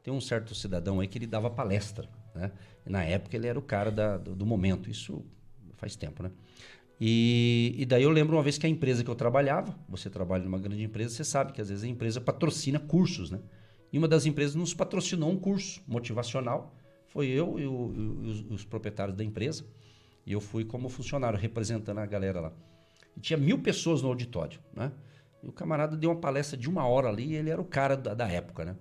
Tem um certo cidadão aí que ele dava palestra, né? E na época ele era o cara do momento, isso faz tempo, né? E daí eu lembro uma vez que a empresa que eu trabalhava, você trabalha numa grande empresa, você sabe que às vezes a empresa patrocina cursos, né? E uma das empresas nos patrocinou um curso motivacional, foi eu e os proprietários da empresa, e eu fui como funcionário representando a galera lá. E tinha 1000 pessoas no auditório, né? E o camarada deu uma palestra de 1 hora ali, e ele era o cara da época, né?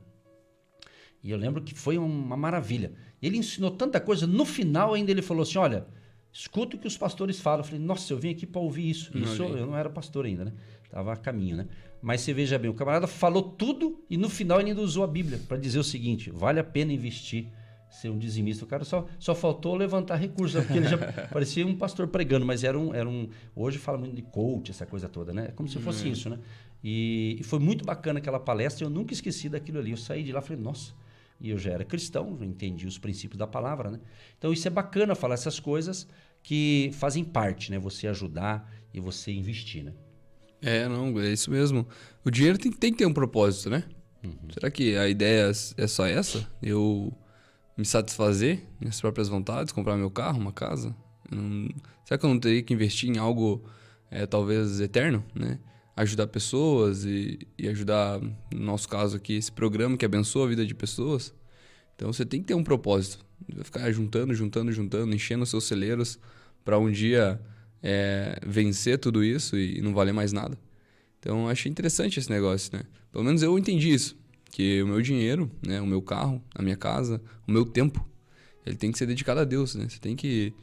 E eu lembro que foi uma maravilha. Ele ensinou tanta coisa, no final ainda ele falou assim, olha, escuta o que os pastores falam. Eu falei, nossa, eu vim aqui para ouvir isso. Eu não era pastor ainda, né? Estava a caminho, né? Mas você veja bem, o camarada falou tudo e no final ele ainda usou a Bíblia para dizer o seguinte, vale a pena investir, ser um dizimista. O cara só faltou levantar recursos, porque ele já parecia um pastor pregando, mas era um... Hoje fala muito de coach, essa coisa toda, né? É como se fosse isso, né? E foi muito bacana aquela palestra, eu nunca esqueci daquilo ali. Eu saí de lá e falei, nossa... E eu já era cristão, já entendi os princípios da palavra, né? Então isso é bacana falar essas coisas que fazem parte, né? Você ajudar e você investir, né? Não, é isso mesmo. O dinheiro tem que ter um propósito, né? Será que a ideia é só essa? Eu me satisfazer, minhas próprias vontades, comprar meu carro, uma casa? Será que eu não teria que investir em algo talvez eterno, né? Ajudar pessoas e ajudar, no nosso caso aqui, esse programa que abençoa a vida de pessoas. Então você tem que ter um propósito. Vai ficar juntando, enchendo os seus celeiros para um dia vencer tudo isso e não valer mais nada. Então eu achei interessante esse negócio, né? Pelo menos eu entendi isso, que o meu dinheiro, né, o meu carro, a minha casa, o meu tempo, ele tem que ser dedicado a Deus, né? Você tem que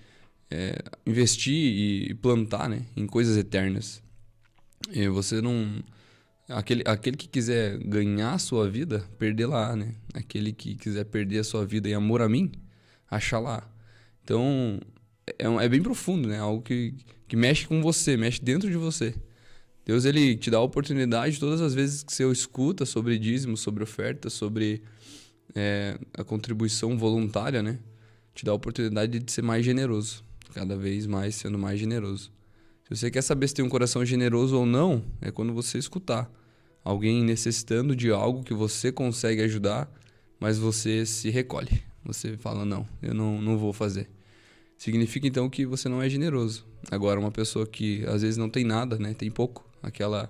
investir e plantar, né, em coisas eternas. E você não... Aquele que quiser ganhar a sua vida, perder lá, né? Aquele que quiser perder a sua vida em amor a mim, achar lá. Então, é bem profundo, né? Algo que mexe com você, mexe dentro de você. Deus, ele te dá a oportunidade todas as vezes que você escuta sobre dízimo, sobre oferta, sobre a contribuição voluntária, né? Te dá a oportunidade de ser mais generoso. Cada vez mais sendo mais generoso. Se você quer saber se tem um coração generoso ou não, é quando você escutar alguém necessitando de algo que você consegue ajudar, mas você se recolhe. Você fala, não, eu não vou fazer. Significa então que você não é generoso. Agora, uma pessoa que às vezes não tem nada, né, tem pouco, aquela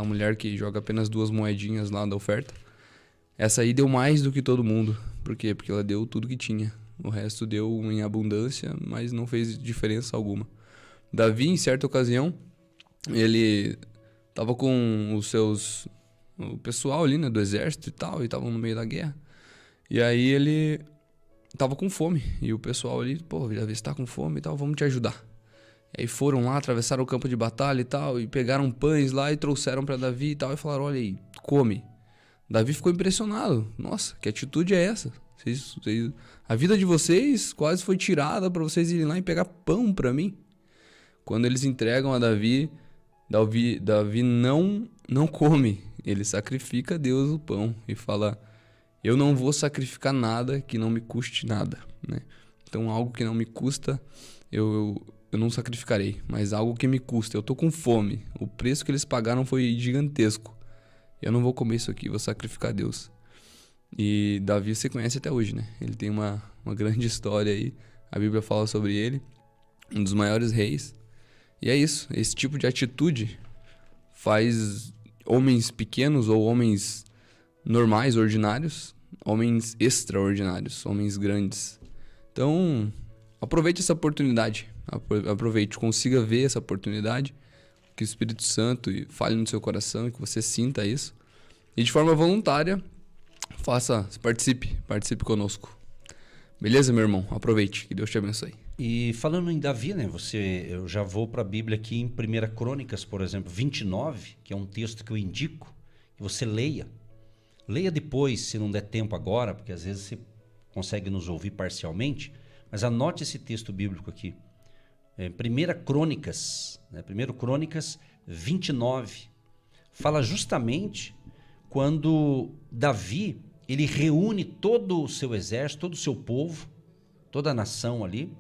mulher que joga apenas 2 moedinhas lá da oferta, essa aí deu mais do que todo mundo. Por quê? Porque ela deu tudo que tinha. O resto deu em abundância, mas não fez diferença alguma. Davi, em certa ocasião, ele estava com o pessoal ali, né, do exército e tal, e estavam no meio da guerra. E aí ele estava com fome, e o pessoal ali, Davi, você tá com fome e tal, vamos te ajudar. E aí foram lá, atravessaram o campo de batalha e tal, e pegaram pães lá e trouxeram para Davi e tal, e falaram, olha aí, come. Davi ficou impressionado. Nossa, que atitude é essa? A vida de vocês quase foi tirada para vocês irem lá e pegar pão para mim. Quando eles entregam a Davi não come. Ele sacrifica a Deus o pão e fala, eu não vou sacrificar nada que não me custe nada, né? Então algo que não me custa, eu não sacrificarei, mas algo que me custa, eu tô com fome, o preço que eles pagaram foi gigantesco, eu não vou comer isso aqui, vou sacrificar a Deus. E Davi você conhece até hoje, né? Ele tem uma grande história aí, a Bíblia fala sobre ele, um dos maiores reis. E é isso, esse tipo de atitude faz homens pequenos ou homens normais, ordinários, homens extraordinários, homens grandes. Então, aproveite essa oportunidade, consiga ver essa oportunidade, que o Espírito Santo fale no seu coração e que você sinta isso. E de forma voluntária, participe conosco. Beleza, meu irmão? Aproveite, que Deus te abençoe. E falando em Davi, né, eu já vou para a Bíblia aqui em 1 Crônicas, por exemplo, 29, que é um texto que eu indico, que você leia. Leia depois, se não der tempo agora, porque às vezes você consegue nos ouvir parcialmente, mas anote esse texto bíblico aqui. 1 Crônicas, né, 1 Crônicas 29, fala justamente quando Davi, ele reúne todo o seu exército, todo o seu povo, toda a nação ali,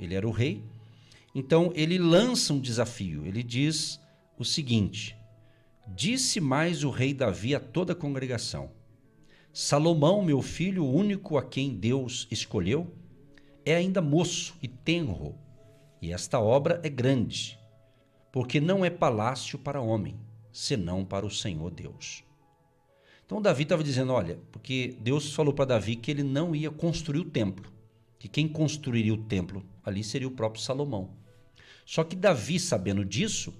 ele era o rei, então ele lança um desafio, ele diz o seguinte, disse mais o rei Davi a toda a congregação, Salomão, meu filho, o único a quem Deus escolheu, é ainda moço e tenro, e esta obra é grande, porque não é palácio para homem, senão para o Senhor Deus. Então Davi estava dizendo, olha, porque Deus falou para Davi que ele não ia construir o templo, que quem construiria o templo ali seria o próprio Salomão. Só que Davi, sabendo disso,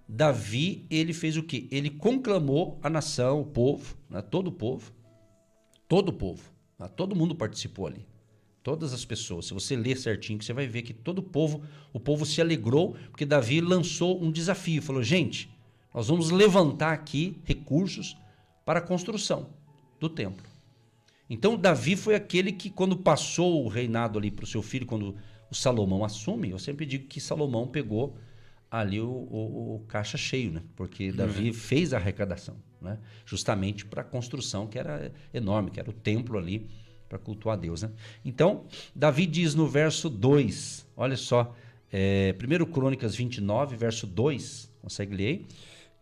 Davi, ele fez o quê? Ele conclamou a nação, o povo, né, todo o povo, né, todo mundo participou ali. Todas as pessoas, se você ler certinho, você vai ver que todo o povo se alegrou, porque Davi lançou um desafio, falou, gente, nós vamos levantar aqui recursos para a construção do templo. Então Davi foi aquele que, quando passou o reinado ali para o seu filho, quando o Salomão assume, eu sempre digo que Salomão pegou ali o caixa cheio, né? Porque Davi fez a arrecadação, né? Justamente para a construção que era enorme, que era o templo ali, para cultuar a Deus, né? Então, Davi diz no verso 2, olha só, 1 Crônicas 29, verso 2, consegue ler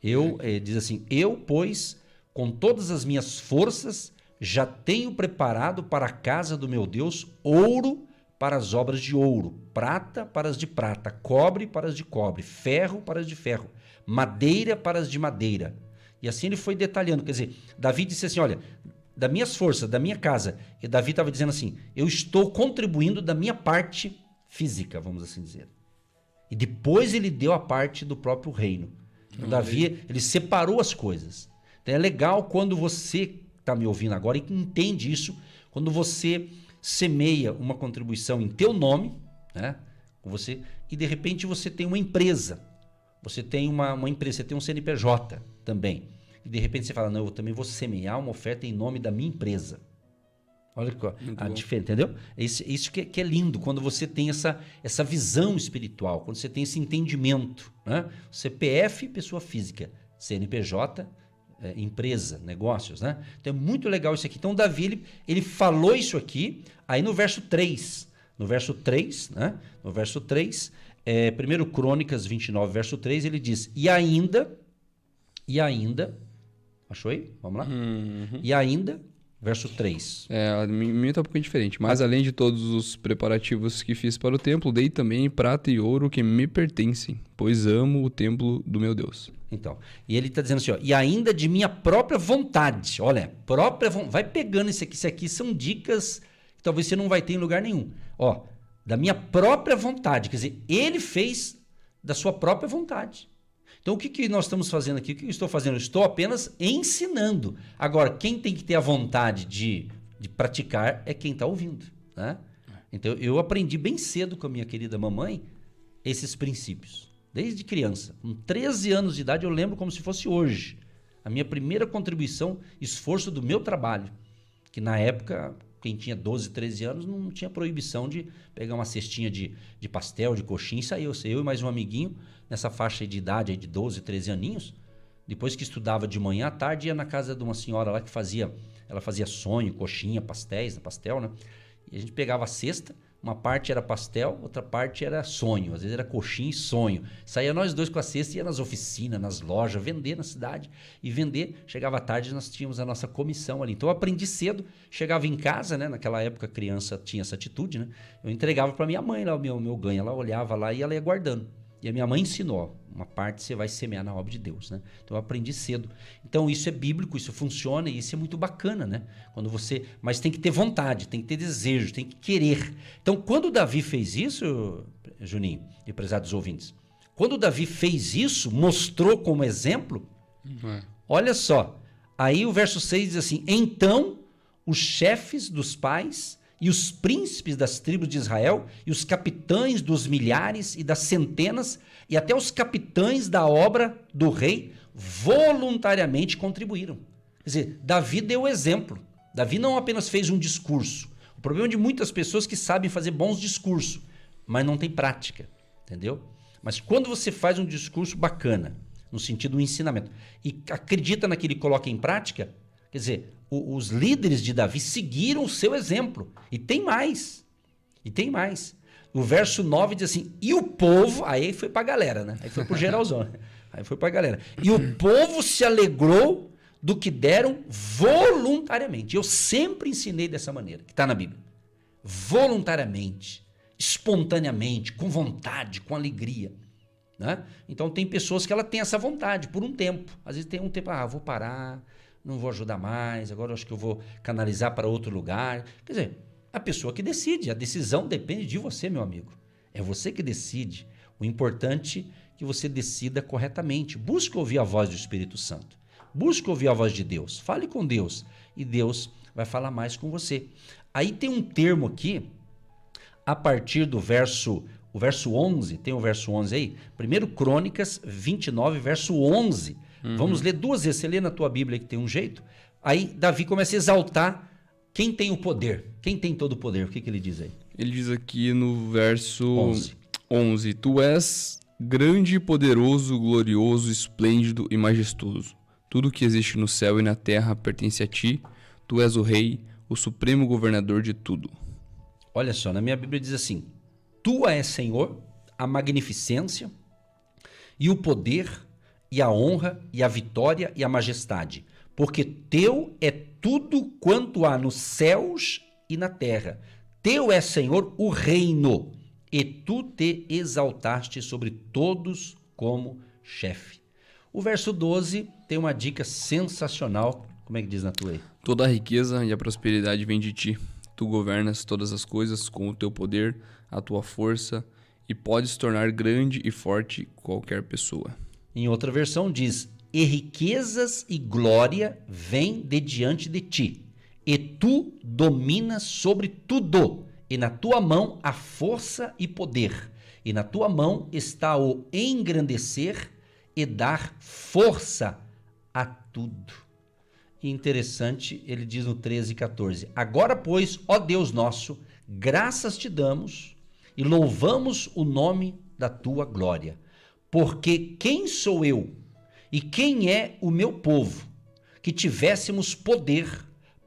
aí? Diz assim, eu, pois, com todas as minhas forças, já tenho preparado para a casa do meu Deus ouro para as obras de ouro, prata para as de prata, cobre para as de cobre, ferro para as de ferro, madeira para as de madeira. E assim ele foi detalhando, quer dizer, Davi disse assim, olha, das minhas forças, da minha casa, e Davi estava dizendo assim, eu estou contribuindo da minha parte física, vamos assim dizer. E depois ele deu a parte do próprio reino. Então, Davi, ele separou as coisas. Então é legal quando você está me ouvindo agora e entende isso, quando você semeia uma contribuição em teu nome, né, e de repente você tem uma empresa, você tem uma empresa, você tem um CNPJ também, e de repente você fala, não, eu também vou semear uma oferta em nome da minha empresa. Olha a diferença, entendeu? Isso que é lindo, quando você tem essa visão espiritual, quando você tem esse entendimento, né? CPF, pessoa física, CNPJ, empresa, negócios, né? Então é muito legal isso aqui. Então Davi, ele falou isso aqui, aí no verso 3, né? No verso 3, 1 Crônicas 29, verso 3, ele diz, e ainda, achou aí? Vamos lá? E ainda, verso 3. A minha está um pouquinho diferente. Mas além de todos os preparativos que fiz para o templo, dei também prata e ouro que me pertencem, pois amo o templo do meu Deus. Então, e ele está dizendo assim, ó, e ainda de minha própria vontade. Olha, vai pegando isso aqui são dicas que talvez você não vai ter em lugar nenhum. Ó, da minha própria vontade, quer dizer, ele fez da sua própria vontade. Então, o que nós estamos fazendo aqui? O que eu estou fazendo? Eu estou apenas ensinando. Agora, quem tem que ter a vontade de praticar é quem está ouvindo, né? Então, eu aprendi bem cedo com a minha querida mamãe esses princípios. Desde criança. Com 13 anos de idade, eu lembro como se fosse hoje. A minha primeira contribuição, esforço do meu trabalho. Que na época, quem tinha 12, 13 anos, não tinha proibição de pegar uma cestinha de pastel, de coxinha e sair. Eu e mais um amiguinho, nessa faixa de idade aí de 12, 13 aninhos, depois que estudava de manhã à tarde, ia na casa de uma senhora lá que ela fazia sonho, coxinha, pastel, né? E a gente pegava a cesta, uma parte era pastel, outra parte era sonho, às vezes era coxinha e sonho. Saía nós dois com a cesta e ia nas oficinas, nas lojas, vender na cidade. E vender, chegava à tarde, nós tínhamos a nossa comissão ali. Então eu aprendi cedo, chegava em casa, né? Naquela época a criança tinha essa atitude, né? Eu entregava para minha mãe lá o meu ganho, ela olhava lá e ela ia guardando. E a minha mãe ensinou, uma parte você vai semear na obra de Deus, né? Então eu aprendi cedo. Então isso é bíblico, isso funciona e isso é muito bacana, né? Mas tem que ter vontade, tem que ter desejo, tem que querer. Então quando Davi fez isso, Juninho e prezados ouvintes, quando Davi fez isso, mostrou como exemplo, olha só, aí o verso 6 diz assim, então os chefes dos pais e os príncipes das tribos de Israel, e os capitães dos milhares e das centenas, e até os capitães da obra do rei, voluntariamente contribuíram. Quer dizer, Davi deu exemplo. Davi não apenas fez um discurso. O problema de muitas pessoas que sabem fazer bons discursos, mas não tem prática, entendeu? Mas quando você faz um discurso bacana, no sentido do ensinamento, e acredita naquilo e coloca em prática, quer dizer, os líderes de Davi seguiram o seu exemplo. E tem mais. O verso 9 diz assim, e o povo, aí foi pra galera, né? Aí foi pro geralzão. Aí foi pra galera. E o povo se alegrou do que deram voluntariamente. Eu sempre ensinei dessa maneira, que está na Bíblia. Voluntariamente, espontaneamente, com vontade, com alegria. Né? Então tem pessoas que ela tem essa vontade por um tempo. Às vezes tem um tempo, vou parar, não vou ajudar mais, agora eu acho que eu vou canalizar para outro lugar. Quer dizer, a pessoa que decide, a decisão depende de você, meu amigo. É você que decide. O importante é que você decida corretamente. Busque ouvir a voz do Espírito Santo. Busque ouvir a voz de Deus. Fale com Deus e Deus vai falar mais com você. Aí tem um termo aqui, a partir do verso 11, tem o verso 11 aí? 1 Crônicas 29, verso 11. Vamos ler duas vezes. Você lê na tua Bíblia que tem um jeito. Aí Davi começa a exaltar quem tem o poder, quem tem todo o poder. O que ele diz aí? Ele diz aqui no verso 11: Tu és grande, poderoso, glorioso, esplêndido e majestoso. Tudo que existe no céu e na terra pertence a ti. Tu és o rei, o supremo governador de tudo. Olha só, na minha Bíblia diz assim: Tua é, Senhor, a magnificência e o poder e a honra e a vitória e a majestade, porque teu é tudo quanto há nos céus e na terra. Teu é, Senhor, o reino, e tu te exaltaste sobre todos como chefe. O verso 12 tem uma dica sensacional. Como é que diz na tua aí? Toda a riqueza e a prosperidade vem de ti. Tu governas todas as coisas com o teu poder, a tua força, e podes tornar grande e forte qualquer pessoa. Em outra versão diz: E riquezas e glória vêm de diante de ti, e tu dominas sobre tudo, e na tua mão há força e poder, e na tua mão está o engrandecer e dar força a tudo. E interessante, ele diz no 13 e 14: Agora, pois, ó Deus nosso, graças te damos e louvamos o nome da tua glória. Porque quem sou eu e quem é o meu povo, que tivéssemos poder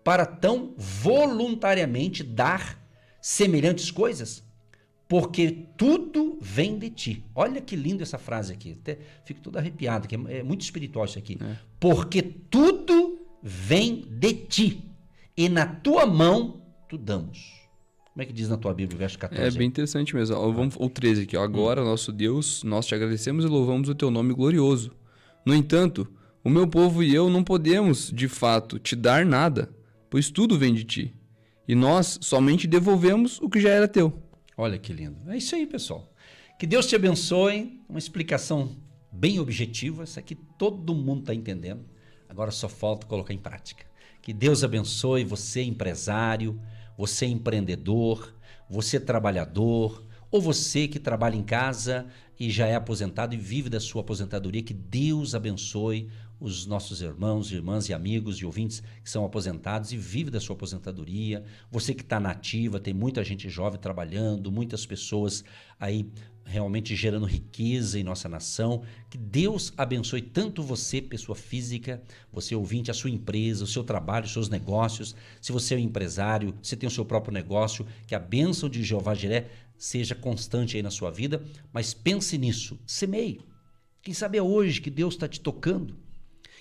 para tão voluntariamente dar semelhantes coisas? Porque tudo vem de ti. Olha que lindo essa frase aqui. Até fico todo arrepiado, que é muito espiritual isso aqui. Porque tudo vem de ti, e na tua mão tu damos. Como é que diz na tua Bíblia, verso 14? É bem interessante mesmo. O 13 aqui. Agora, nosso Deus, nós te agradecemos e louvamos o teu nome glorioso. No entanto, o meu povo e eu não podemos, de fato, te dar nada, pois tudo vem de ti. E nós somente devolvemos o que já era teu. Olha que lindo. É isso aí, pessoal. Que Deus te abençoe. Uma explicação bem objetiva. Isso aqui todo mundo está entendendo. Agora só falta colocar em prática. Que Deus abençoe você, empresário, você empreendedor, você trabalhador, ou você que trabalha em casa e já é aposentado e vive da sua aposentadoria. Que Deus abençoe os nossos irmãos, irmãs e amigos e ouvintes que são aposentados e vivem da sua aposentadoria. Você que está na ativa, tem muita gente jovem trabalhando, muitas pessoas aí realmente gerando riqueza em nossa nação. Que Deus abençoe tanto você, pessoa física, você ouvinte, a sua empresa, o seu trabalho, os seus negócios. Se você é um empresário, você tem o seu próprio negócio, que a bênção de Jeová Jiré seja constante aí na sua vida. Mas pense nisso, semeie. Quem sabe é hoje que Deus está te tocando.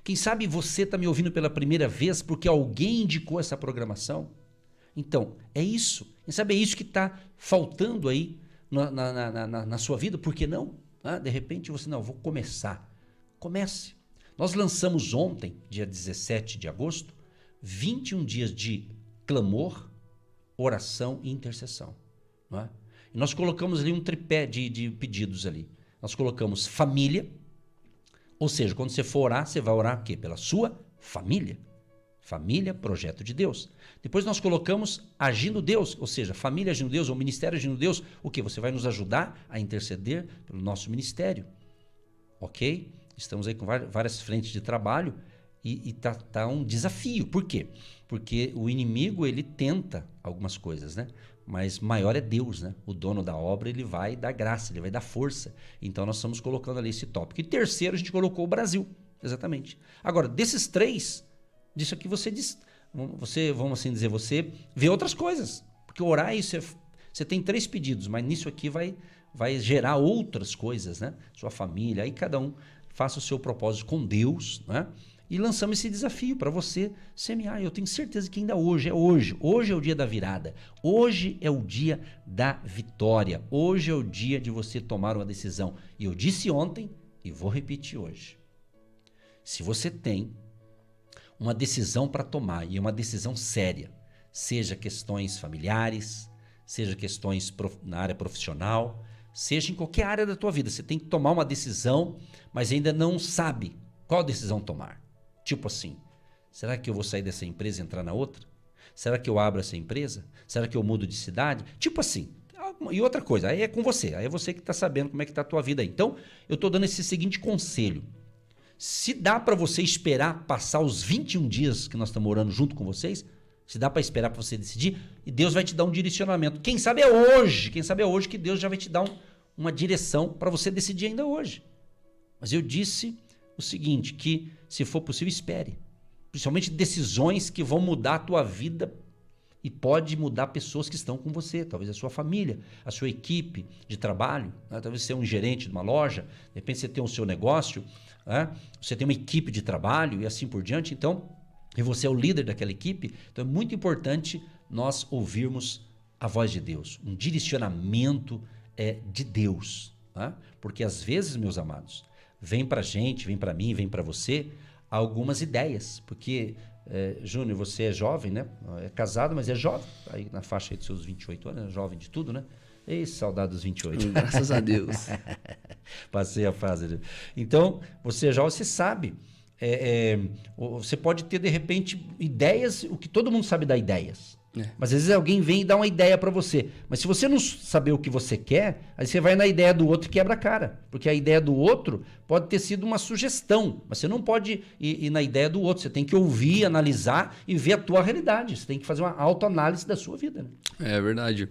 Quem sabe você está me ouvindo pela primeira vez porque alguém indicou essa programação. Então, é isso. Quem sabe é isso que está faltando aí na sua vida. Por que não? De repente você, não, vou começar. Comece. Nós lançamos ontem, dia 17 de agosto, 21 dias de clamor, oração e intercessão. Não é? E nós colocamos ali um tripé de pedidos ali. Nós colocamos família. Ou seja, quando você for orar, você vai orar o quê? Pela sua família. Família, projeto de Deus. Depois nós colocamos agindo Deus, ou seja, família agindo Deus ou ministério agindo Deus. O quê? Você vai nos ajudar a interceder pelo nosso ministério. Ok? Estamos aí com várias frentes de trabalho e tá um desafio. Por quê? Porque o inimigo, ele tenta algumas coisas, né? Mas maior é Deus, né? O dono da obra, ele vai dar graça, ele vai dar força. Então nós estamos colocando ali esse tópico. E terceiro, a gente colocou o Brasil, exatamente. Agora, desses três, disso aqui você, vamos assim dizer, você vê outras coisas. Porque orar, isso você tem 3 pedidos, mas nisso aqui vai gerar outras coisas, né? Sua família, aí cada um faça o seu propósito com Deus, né? E lançamos esse desafio para você semear. Eu tenho certeza que ainda hoje, é hoje. Hoje é o dia da virada. Hoje é o dia da vitória. Hoje é o dia de você tomar uma decisão. E eu disse ontem e vou repetir hoje. Se você tem uma decisão para tomar e uma decisão séria, seja questões familiares, seja questões na área profissional, seja em qualquer área da tua vida, você tem que tomar uma decisão, mas ainda não sabe qual decisão tomar. Tipo assim, será que eu vou sair dessa empresa e entrar na outra? Será que eu abro essa empresa? Será que eu mudo de cidade? Tipo assim. E outra coisa, aí é com você. Aí é você que está sabendo como é que está a tua vida aí. Então, eu estou dando esse seguinte conselho. Se dá para você esperar passar os 21 dias que nós estamos morando junto com vocês, se dá para esperar para você decidir, e Deus vai te dar um direcionamento. Quem sabe é hoje que Deus já vai te dar uma direção para você decidir ainda hoje. Mas eu disse o seguinte, que se for possível, espere. Principalmente decisões que vão mudar a tua vida e pode mudar pessoas que estão com você, talvez a sua família, a sua equipe de trabalho, né? Talvez você é um gerente de uma loja, de repente você tem o seu negócio, né? Você tem uma equipe de trabalho e assim por diante, então, e você é o líder daquela equipe, então é muito importante nós ouvirmos a voz de Deus, um direcionamento de Deus, né? Porque às vezes, meus amados, vem pra gente, vem pra mim, vem pra você algumas ideias, porque Júnior, você é jovem, né? É casado, mas é jovem, aí na faixa aí dos seus 28 anos, é jovem de tudo, né? Ei, saudade dos 28. Graças a Deus. Passei a fase. Então, você é jovem, você sabe. Você pode ter, de repente, ideias, o que todo mundo sabe dar ideias. Mas às vezes alguém vem e dá uma ideia para você. Mas se você não saber o que você quer, aí você vai na ideia do outro e quebra a cara. Porque a ideia do outro pode ter sido uma sugestão, mas você não pode ir na ideia do outro. Você tem que ouvir, analisar e ver a tua realidade. Você tem que fazer uma autoanálise da sua vida, né? É verdade.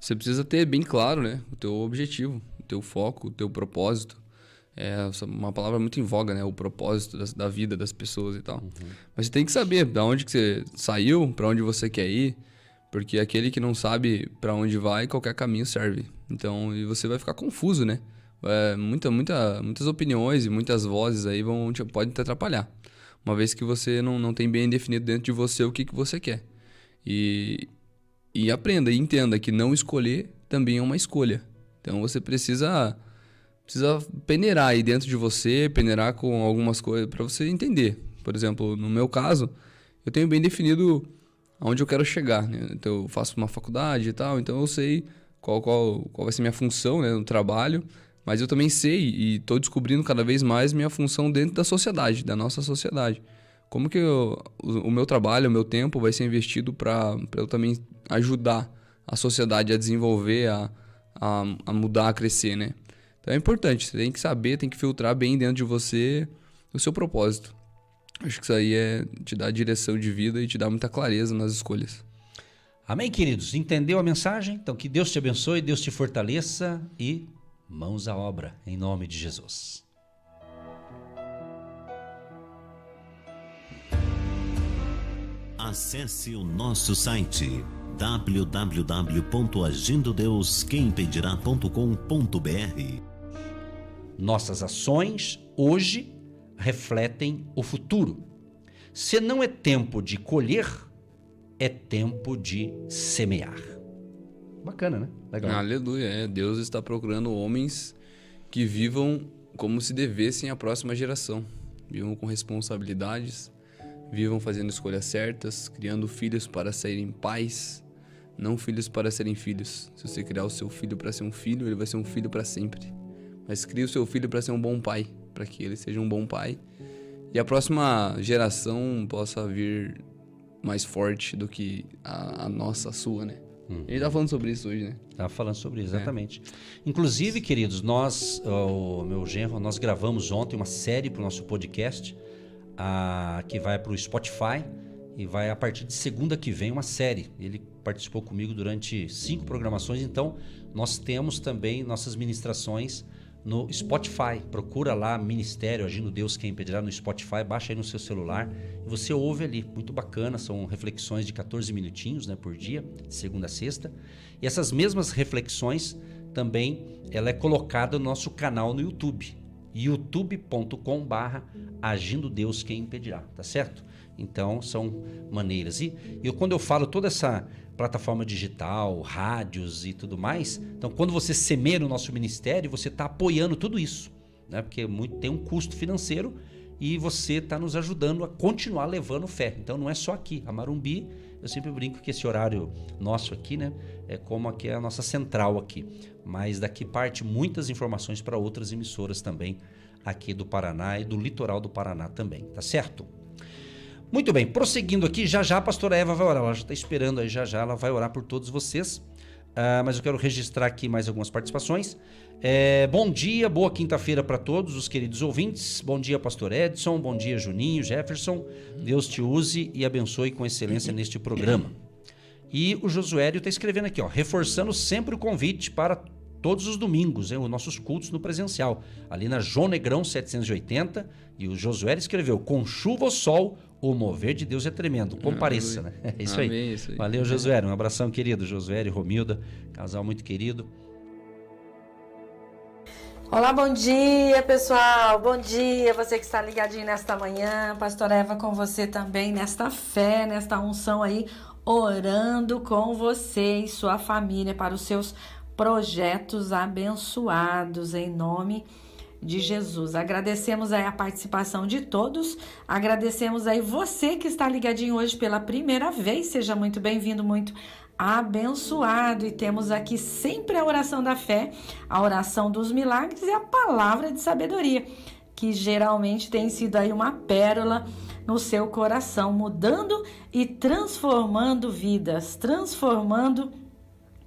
Você precisa ter bem claro, né, o teu objetivo, o teu foco, o teu propósito. É uma palavra muito em voga, né? O propósito da vida das pessoas e tal. Uhum. Mas você tem que saber de onde que você saiu, para onde você quer ir, porque aquele que não sabe para onde vai, qualquer caminho serve. Então, e você vai ficar confuso, né? Muitas opiniões e muitas vozes aí podem te atrapalhar. Uma vez que você não tem bem definido dentro de você o que você quer. E aprenda e entenda que não escolher também é uma escolha. Então, você precisa peneirar aí dentro de você, peneirar com algumas coisas para você entender. Por exemplo, no meu caso, eu tenho bem definido aonde eu quero chegar, né? Então, eu faço uma faculdade e tal, então eu sei qual vai ser minha função, né, no trabalho, mas eu também sei e estou descobrindo cada vez mais minha função dentro da sociedade, da nossa sociedade. Como que o meu trabalho, o meu tempo vai ser investido para eu também ajudar a sociedade a desenvolver, a mudar, a crescer, né? Então é importante, você tem que saber, tem que filtrar bem dentro de você o seu propósito. Acho que isso aí te dá direção de vida e te dá muita clareza nas escolhas. Amém, queridos? Entendeu a mensagem? Então que Deus te abençoe, Deus te fortaleça e mãos à obra, em nome de Jesus. Acesse o nosso site www.agendodeusquemimpedirá.com.br. Nossas ações hoje refletem o futuro. Se não é tempo de colher, é tempo de semear. Bacana, né? Legal. Aleluia. Deus está procurando homens que vivam como se devessem à próxima geração. Vivam com responsabilidades, vivam fazendo escolhas certas, criando filhos para serem pais, não filhos para serem filhos. Se você criar o seu filho para ser um filho, ele vai ser um filho para sempre. Mas crie o seu filho para ser um bom pai, para que ele seja um bom pai e a próxima geração possa vir mais forte do que a nossa, a sua, né? A gente tá falando sobre isso hoje, né? Tá falando sobre isso, exatamente. Inclusive, queridos, o meu genro, nós gravamos ontem uma série para o nosso podcast, que vai para o Spotify e vai a partir de segunda que vem uma série. Ele participou comigo durante 5 programações, então nós temos também nossas ministrações no Spotify. Procura lá Ministério Agindo Deus Quem Impedirá no Spotify, baixa aí no seu celular e você ouve ali, muito bacana, são reflexões de 14 minutinhos, né, por dia, de segunda a sexta, e essas mesmas reflexões também ela é colocada no nosso canal no YouTube, youtube.com/Agindo Deus Quem Impedirá, tá certo? Então, são maneiras. E quando eu falo toda essa plataforma digital, rádios e tudo mais, então quando você semeia no nosso ministério, você está apoiando tudo isso, né? Porque tem um custo financeiro e você está nos ajudando a continuar levando fé. Então não é só aqui. A Marumbi, eu sempre brinco que esse horário nosso aqui, né, é como aqui é a nossa central aqui. Mas daqui parte muitas informações para outras emissoras também aqui do Paraná e do litoral do Paraná também, tá certo? Muito bem, prosseguindo aqui, já a pastora Eva vai orar, ela já está esperando aí, já ela vai orar por todos vocês, mas eu quero registrar aqui mais algumas participações. Bom dia, boa quinta-feira para todos os queridos ouvintes, bom dia pastor Edson, bom dia Juninho, Jefferson, Deus te use e abençoe com excelência neste programa. E o Josuério está escrevendo aqui, ó, reforçando sempre o convite para todos os domingos, os nossos cultos no presencial, ali na João Negrão 780, e o Josué escreveu, com chuva ou sol, o mover de Deus é tremendo, compareça, né? É isso aí. Amém, isso aí. Valeu, Josué, um abração querido, Josué e Romilda, casal muito querido. Olá, bom dia pessoal, bom dia, você que está ligadinho nesta manhã, pastor Eva com você também, nesta fé, nesta unção aí, orando com você e sua família para os seus projetos abençoados em nome de Jesus. Agradecemos aí a participação de todos, agradecemos aí você que está ligadinho hoje pela primeira vez, seja muito bem-vindo, muito abençoado, e temos aqui sempre a oração da fé, a oração dos milagres e a palavra de sabedoria, que geralmente tem sido aí uma pérola no seu coração, mudando e transformando vidas, transformando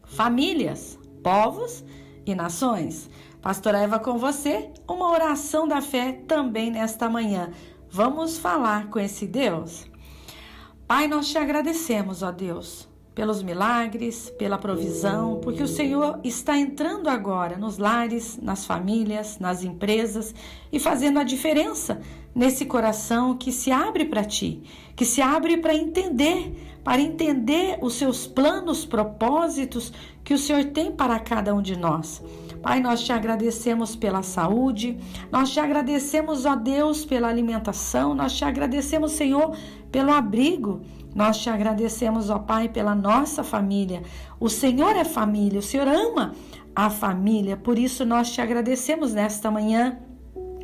famílias, povos e nações. Pastora Eva com você, uma oração da fé também nesta manhã. Vamos falar com esse Deus? Pai, nós te agradecemos, ó Deus, pelos milagres, pela provisão, porque o Senhor está entrando agora nos lares, nas famílias, nas empresas e fazendo a diferença nesse coração que se abre para Ti, que se abre para entender os Seus planos, propósitos que o Senhor tem para cada um de nós. Pai, nós te agradecemos pela saúde, nós te agradecemos, ó Deus, pela alimentação, nós te agradecemos, Senhor, pelo abrigo, nós te agradecemos, ó Pai, pela nossa família. O Senhor é família, o Senhor ama a família, por isso nós te agradecemos nesta manhã,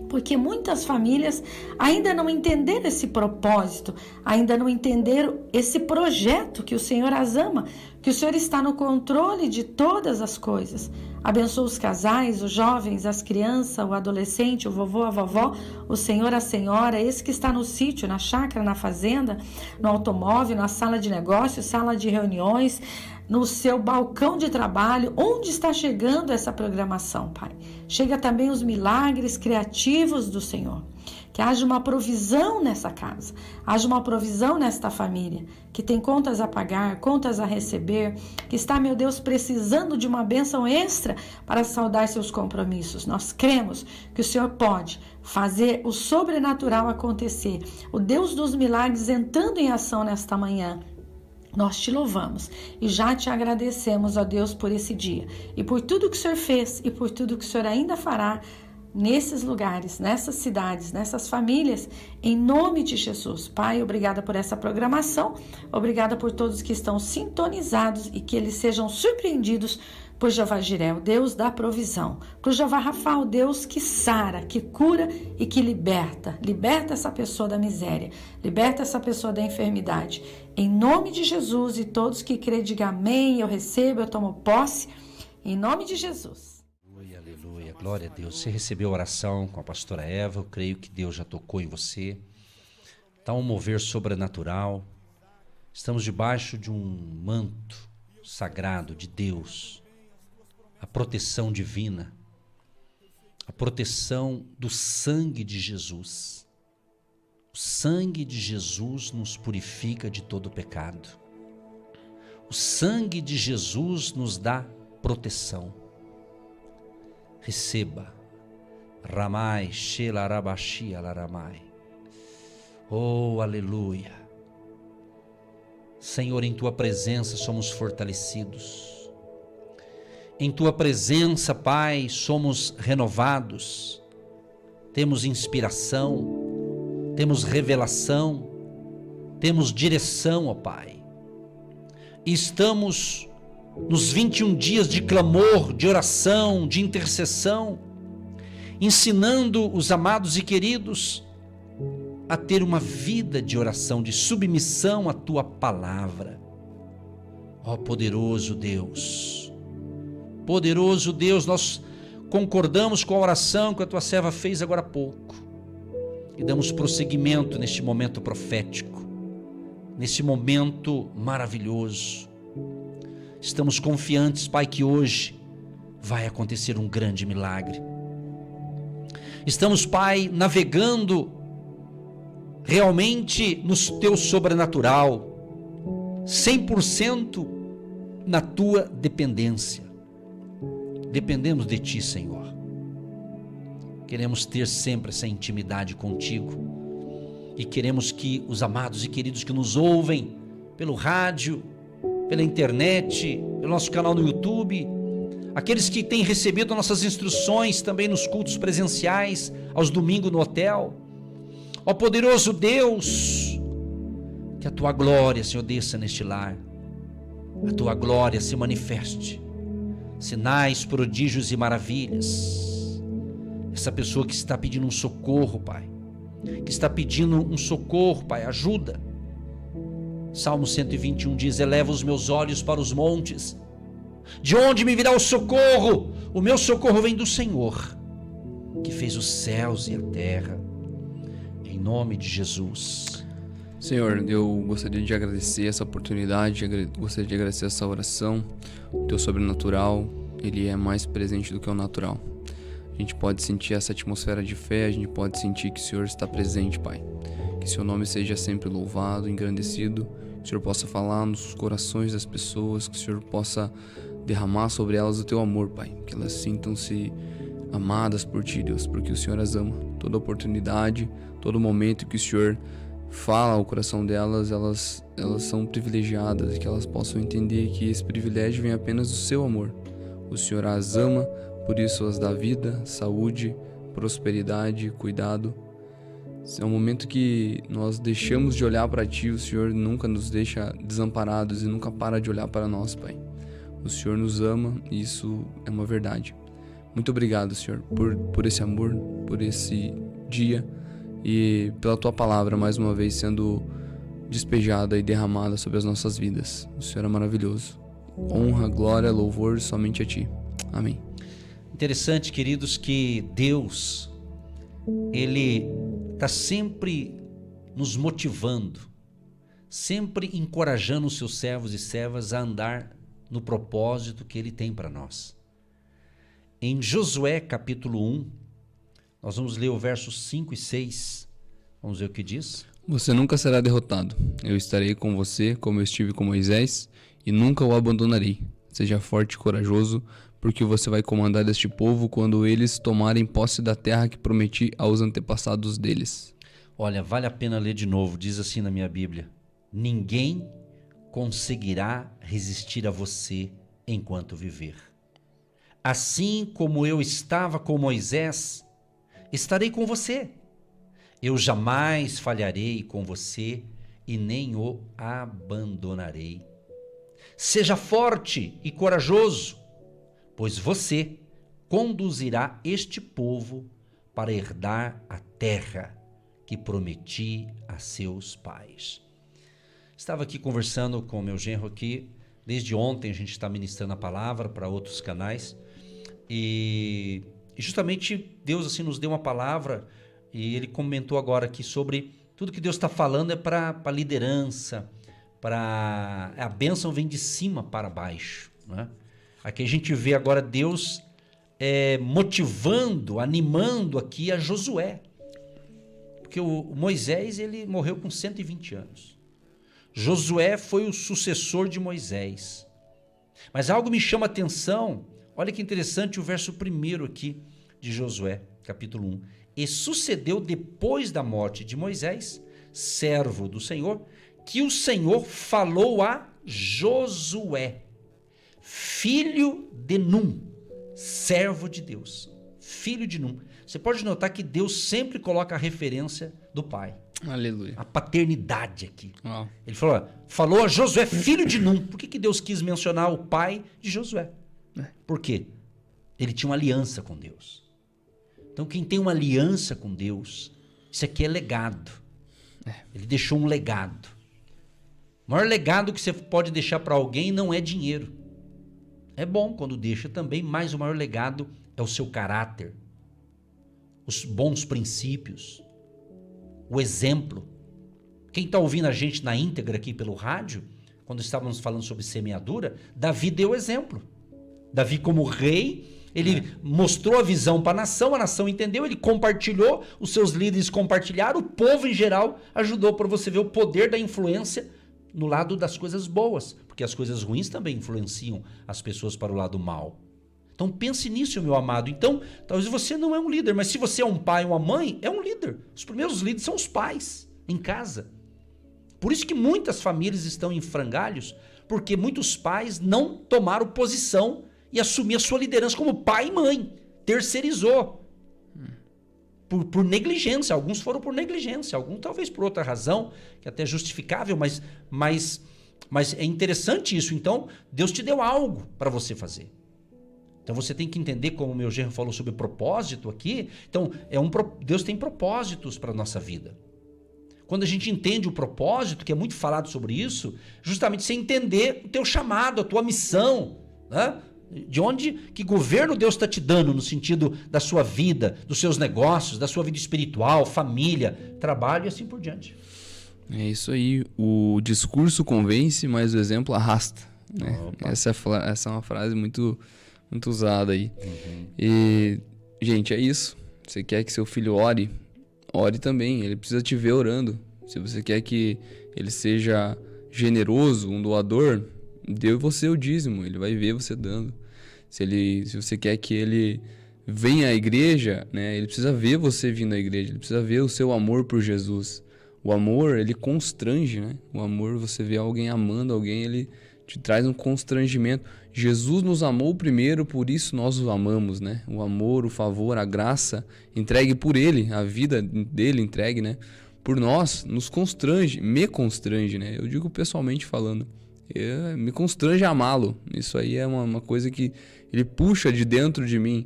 porque muitas famílias ainda não entenderam esse propósito, ainda não entenderam esse projeto que o Senhor as ama, que o Senhor está no controle de todas as coisas. Abençoa os casais, os jovens, as crianças, o adolescente, o vovô, a vovó, o senhor, a senhora, esse que está no sítio, na chácara, na fazenda, no automóvel, na sala de negócios, sala de reuniões, no seu balcão de trabalho, onde está chegando essa programação, Pai. Chega também os milagres criativos do Senhor. Que haja uma provisão nessa casa, haja uma provisão nesta família, que tem contas a pagar, contas a receber, que está, meu Deus, precisando de uma bênção extra para saldar seus compromissos. Nós cremos que o Senhor pode fazer o sobrenatural acontecer, o Deus dos milagres entrando em ação nesta manhã. Nós te louvamos e já te agradecemos, ó Deus, por esse dia e por tudo que o Senhor fez e por tudo que o Senhor ainda fará nesses lugares, nessas cidades, nessas famílias, em nome de Jesus. Pai, obrigada por essa programação, obrigada por todos que estão sintonizados e que eles sejam surpreendidos por Jeová Jiré, o Deus da provisão, por Jeová Rafa, o Deus que sara, que cura e que liberta essa pessoa da miséria, liberta essa pessoa da enfermidade. Em nome de Jesus, e todos que crêem, digam amém, eu recebo, eu tomo posse, em nome de Jesus. Aleluia, glória a Deus. Você recebeu a oração com a pastora Eva, eu creio que Deus já tocou em você. Está um mover sobrenatural. Estamos debaixo de um manto sagrado de Deus. A proteção divina. A proteção do sangue de Jesus. O sangue de Jesus nos purifica de todo pecado. O sangue de Jesus nos dá proteção. Receba. Ramai, Shela Rabashi Alaramai. Oh, aleluia. Senhor, em Tua presença somos fortalecidos. Em Tua presença, Pai, somos renovados. temos inspiração, temos revelação, temos direção, ó Pai. E estamos nos 21 dias de clamor, de oração, de intercessão, ensinando os amados e queridos a ter uma vida de oração, de submissão à Tua palavra. Ó poderoso Deus, nós concordamos com a oração que a Tua serva fez agora há pouco e damos prosseguimento neste momento profético, nesse momento maravilhoso. Estamos confiantes, Pai, que hoje vai acontecer um grande milagre. Estamos, Pai, navegando realmente no Teu sobrenatural, 100% na Tua dependência. Dependemos de Ti, Senhor. Queremos ter sempre essa intimidade contigo e queremos que os amados e queridos que nos ouvem pelo rádio, pela internet, pelo nosso canal no YouTube, aqueles que têm recebido nossas instruções também nos cultos presenciais, aos domingos no hotel. Ó poderoso Deus, que a Tua glória, Senhor, desça neste lar, a Tua glória se manifeste, sinais, prodígios e maravilhas. Essa pessoa que está pedindo um socorro, Pai, que está pedindo um socorro, Pai, ajuda. Salmo 121 diz: eleva os meus olhos para os montes, de onde me virá o socorro? O meu socorro vem do Senhor, que fez os céus e a terra. Em nome de Jesus. Senhor, eu gostaria de agradecer essa oportunidade, gostaria de agradecer essa oração. O Teu sobrenatural, ele é mais presente do que o natural. A gente pode sentir essa atmosfera de fé, a gente pode sentir que o Senhor está presente, Pai. Que Seu nome seja sempre louvado, engrandecido, que o Senhor possa falar nos corações das pessoas, que o Senhor possa derramar sobre elas o Teu amor, Pai. Que elas sintam-se amadas por Ti, Deus, porque o Senhor as ama. Toda oportunidade, todo momento que o Senhor fala ao coração delas, elas são privilegiadas, e que elas possam entender que esse privilégio vem apenas do Seu amor. O Senhor as ama, por isso as dá vida, saúde, prosperidade, cuidado. É um momento que nós deixamos de olhar para Ti, o Senhor nunca nos deixa desamparados e nunca para de olhar para nós, Pai. O Senhor nos ama e isso é uma verdade. Muito obrigado, Senhor, por esse amor, por esse dia e pela Tua palavra mais uma vez sendo despejada e derramada sobre as nossas vidas. O Senhor é maravilhoso. Honra, glória, louvor somente a Ti. Amém. Interessante, queridos, que Deus, Ele está sempre nos motivando, sempre encorajando os seus servos e servas a andar no propósito que Ele tem para nós. Em Josué capítulo 1, nós vamos ler o versos 5 e 6. Vamos ver o que diz. Você nunca será derrotado. Eu estarei com você como eu estive com Moisés e nunca o abandonarei. Seja forte e corajoso, porque você vai comandar este povo quando eles tomarem posse da terra que prometi aos antepassados deles. Olha, vale a pena ler de novo. Diz assim na minha Bíblia: ninguém conseguirá resistir a você enquanto viver. Assim como eu estava com Moisés, estarei com você. Eu jamais falharei com você e nem o abandonarei. Seja forte e corajoso, pois você conduzirá este povo para herdar a terra que prometi a seus pais. Estava aqui conversando com o meu genro aqui, desde ontem a gente está ministrando a palavra para outros canais, e justamente Deus assim nos deu uma palavra, e ele comentou agora aqui sobre tudo que Deus está falando é para liderança, a bênção vem de cima para baixo, né? Aqui a gente vê agora Deus motivando, animando aqui a Josué, porque o Moisés ele morreu com 120 anos. Josué foi o sucessor de Moisés. Mas algo me chama a atenção, olha que interessante o verso 1 aqui de Josué, capítulo 1. E sucedeu depois da morte de Moisés, servo do Senhor, que o Senhor falou a Josué, filho de Num, servo de Deus, filho de Num, você pode notar que Deus sempre coloca a referência do pai. Aleluia. A paternidade aqui. Uau. Ele falou a Josué, filho de Num. Por que Deus quis mencionar o pai de Josué? Por quê? Ele tinha uma aliança com Deus. Então, quem tem uma aliança com Deus, isso aqui é legado. Ele deixou um legado. O maior legado que você pode deixar para alguém não é dinheiro. É bom quando deixa também, mas o maior legado é o seu caráter, os bons princípios, o exemplo. Quem está ouvindo a gente na íntegra aqui pelo rádio, quando estávamos falando sobre semeadura, Davi deu exemplo. Davi, como rei, ele mostrou a visão para a nação entendeu, ele compartilhou, os seus líderes compartilharam, o povo em geral ajudou, para você ver o poder da influência no lado das coisas boas, porque as coisas ruins também influenciam as pessoas para o lado mal. Então pense nisso, meu amado. Então, talvez você não é um líder, mas se você é um pai ou uma mãe, é um líder. Os primeiros líderes são os pais, em casa. Por isso que muitas famílias estão em frangalhos, porque muitos pais não tomaram posição e assumiram a sua liderança como pai e mãe. Terceirizou. Por negligência. Alguns foram por negligência, alguns talvez por outra razão, que até é justificável, mas é interessante isso. Então, Deus te deu algo para você fazer. Então você tem que entender, como o meu genro falou sobre propósito aqui. Então, Deus tem propósitos para a nossa vida. Quando a gente entende o propósito, que é muito falado sobre isso, justamente você entender o teu chamado, a tua missão, né? De onde, que governo Deus está te dando no sentido da sua vida, dos seus negócios, da sua vida espiritual, família, trabalho e assim por diante. É isso aí. O discurso convence, mas o exemplo arrasta. Né? Essa é uma frase muito, muito usada aí. E, gente, é isso. Você quer que seu filho ore? Ore também. Ele precisa te ver orando. Se você quer que ele seja generoso, um doador, dê você o dízimo. Ele vai ver você dando. Se você quer que ele venha à igreja, né, ele precisa ver você vindo à igreja. Ele precisa ver o seu amor por Jesus. O amor, ele constrange, né? O amor, você vê alguém amando alguém, ele te traz um constrangimento. Jesus nos amou primeiro, por isso nós o amamos, né? O amor, o favor, a graça entregue por ele, a vida dele entregue, né? Por nós, nos constrange, me constrange, né? Eu digo pessoalmente falando, me constrange amá-lo. Isso aí é uma coisa que ele puxa de dentro de mim,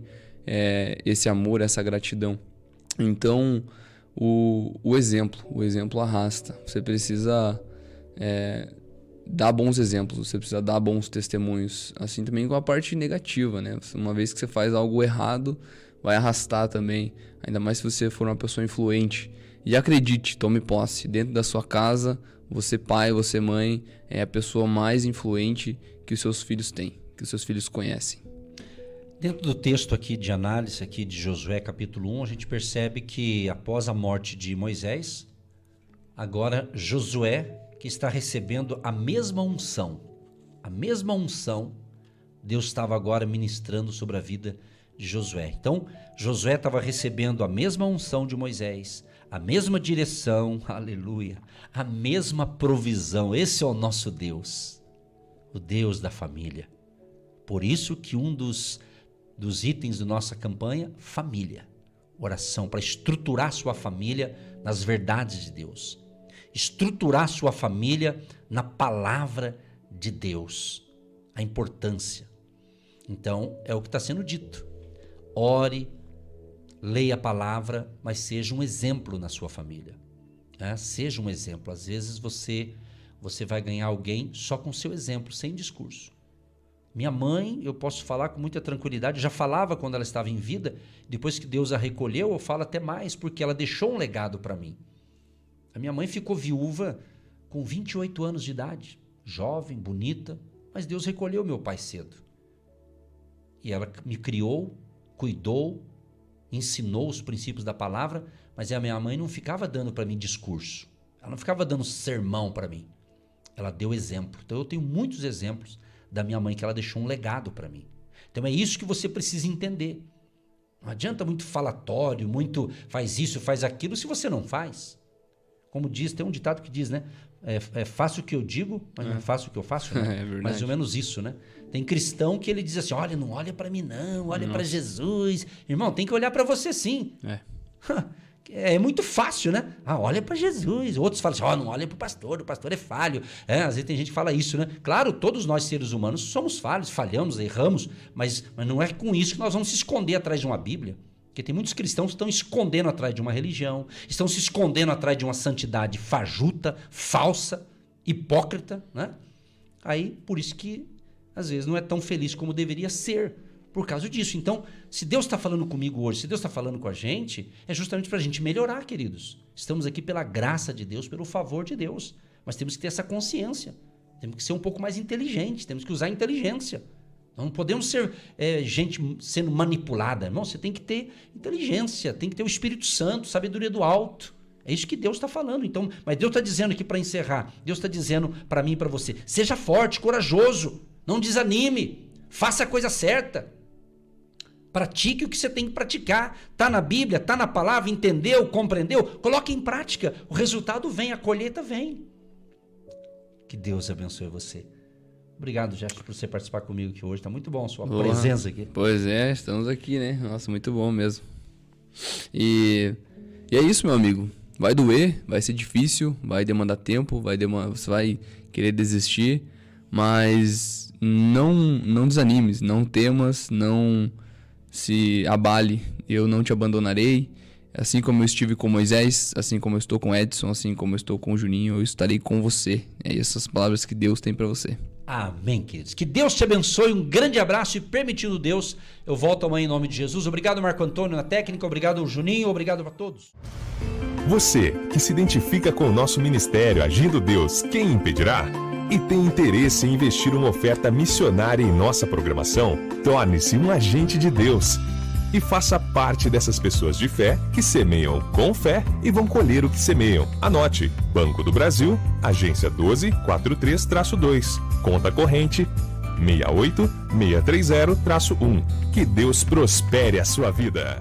esse amor, essa gratidão. Então, o exemplo arrasta. Você precisa dar bons exemplos, você precisa dar bons testemunhos. Assim também com a parte negativa, né? Uma vez que você faz algo errado, vai arrastar também. Ainda mais se você for uma pessoa influente. E acredite, tome posse. Dentro da sua casa, você pai, você mãe, é a pessoa mais influente que os seus filhos têm, que os seus filhos conhecem. Dentro do texto aqui de análise aqui de Josué capítulo 1, a gente percebe que após a morte de Moisés, agora Josué, que está recebendo a mesma unção, Deus estava agora ministrando sobre a vida de Josué. Então, Josué estava recebendo a mesma unção de Moisés, a mesma direção, aleluia, a mesma provisão. Esse é o nosso Deus, o Deus da família. Por isso que um dos itens da nossa campanha, família, oração, para estruturar sua família nas verdades de Deus, estruturar sua família na palavra de Deus, a importância. Então, é o que está sendo dito. Ore, leia a palavra, mas seja um exemplo na sua família. Né? Seja um exemplo. Às vezes você vai ganhar alguém só com seu exemplo, sem discurso. Minha mãe, eu posso falar com muita tranquilidade, já falava quando ela estava em vida, depois que Deus a recolheu, eu falo até mais, porque ela deixou um legado para mim. A minha mãe ficou viúva com 28 anos de idade, jovem, bonita, mas Deus recolheu meu pai cedo. E ela me criou, cuidou, ensinou os princípios da palavra, mas a minha mãe não ficava dando para mim discurso, ela não ficava dando sermão para mim, ela deu exemplo. Então eu tenho muitos exemplos da minha mãe, que ela deixou um legado para mim. Então é isso que você precisa entender. Não adianta muito falatório, muito faz isso, faz aquilo, se você não faz. Como diz, tem um ditado que diz, né? É fácil o que eu digo, mas não é fácil o que eu faço. Né? É verdade. Mais ou menos isso, né? Tem cristão que ele diz assim, olha, não olha para mim não, olha para Jesus. Irmão, tem que olhar para você sim. É muito fácil, né? Olha para Jesus. Outros falam assim, não olha para o pastor é falho. Às vezes tem gente que fala isso, né? Claro, todos nós seres humanos somos falhos, falhamos, erramos, mas não é com isso que nós vamos se esconder atrás de uma Bíblia. Porque tem muitos cristãos que estão escondendo atrás de uma religião, estão se escondendo atrás de uma santidade fajuta, falsa, hipócrita, né? Aí, por isso que, às vezes, não é tão feliz como deveria ser, por causa disso. Então, se Deus está falando comigo hoje, se Deus está falando com a gente, é justamente para a gente melhorar, queridos. Estamos aqui pela graça de Deus, pelo favor de Deus. Mas temos que ter essa consciência. Temos que ser um pouco mais inteligentes, temos que usar a inteligência. Não podemos ser gente sendo manipulada. Irmão, você tem que ter inteligência, tem que ter o Espírito Santo, sabedoria do alto. É isso que Deus está falando. Então, mas Deus está dizendo aqui para encerrar, Deus está dizendo para mim e para você, seja forte, corajoso, não desanime, faça a coisa certa. Pratique o que você tem que praticar. Está na Bíblia, está na palavra, entendeu, compreendeu? Coloque em prática. O resultado vem, a colheita vem. Que Deus abençoe você. Obrigado, Jefferson, por você participar comigo aqui hoje. Está muito bom a sua presença aqui. Pois é, estamos aqui, né? Nossa, muito bom mesmo. E é isso, meu amigo. Vai doer, vai ser difícil, vai demandar tempo, você vai querer desistir, mas não desanimes, não temas, não se abale. Eu não te abandonarei. Assim como eu estive com Moisés, assim como eu estou com Edson, assim como eu estou com o Juninho, eu estarei com você. É essas palavras que Deus tem para você. Amém, queridos. Que Deus te abençoe, um grande abraço e, permitindo Deus, eu volto amanhã em nome de Jesus. Obrigado, Marco Antônio, na técnica, obrigado, Juninho, obrigado a todos. Você que se identifica com o nosso ministério Agindo Deus, quem impedirá? E tem interesse em investir uma oferta missionária em nossa programação? Torne-se um agente de Deus e faça parte dessas pessoas de fé que semeiam com fé e vão colher o que semeiam. Anote: Banco do Brasil, agência 1243-2, conta corrente 68630-1. Que Deus prospere a sua vida.